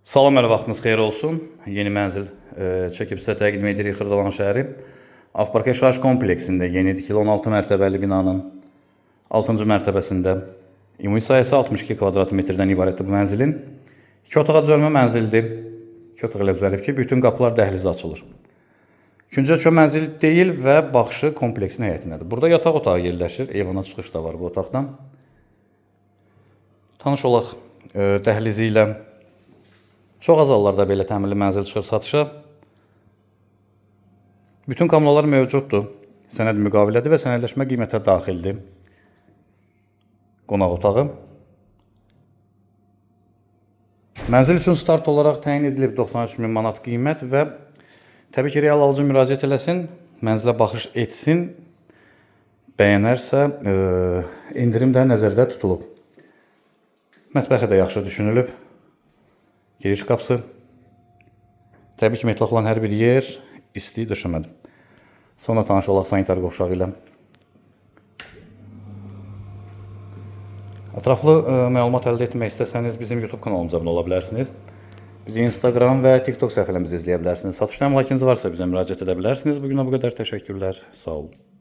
Salam, hər vaxtınız xeyir olsun. Yeni mənzil çəkib sizə təqdim edirik Xırdalan şəhəri. Avpark yaşayış kompleksində yeni tikili 16 mərtəbəli binanın 6-cı mərtəbəsində ümumi sayəsi 62 kvadrat metrdən ibarətdir bu mənzilin. 2 otağa düzəlmə mənzildir. 2 otaq elə düzəlib ki, bütün qapılar dəhlizə açılır. İkinci ölçü mənzil deyil və baxışı kompleksin həyətindədir. Burada yataq otağı yerləşir. Eyvana çıxış da var bu otaqdan. Tanış olaq dəhlizi ilə. Çox az hallarda belə təmirli mənzil çıxır satışa. Bütün kameralar mövcuddur. Sənəd müqavilədir və sənədləşmə qiymətə daxildir. Qonaq otağı. Mənzil üçün start olaraq təyin edilib 93.000 manat qiymət və təbii ki, real alıcı müraciət eləsin, mənzilə baxış etsin, bəyənərsə indirim də nəzərdə tutulub. Mətbəxi də yaxşı düşünülüb. Giriş qapısı. Təbii ki, metlaq olan hər bir yer isti döşəmədir. Sonra tanış olaq sanitar qovşağı ilə. Ətraflı məlumat əldə etmək istəsəniz bizim YouTube kanalımıza abunə ola bilərsiniz. Bizi Instagram və TikTok səhifələrimizdə izləyə bilərsiniz. Satışda əmlakınız varsa bizə müraciət edə bilərsiniz. Bugünə bu qədər təşəkkürlər. Sağ olun.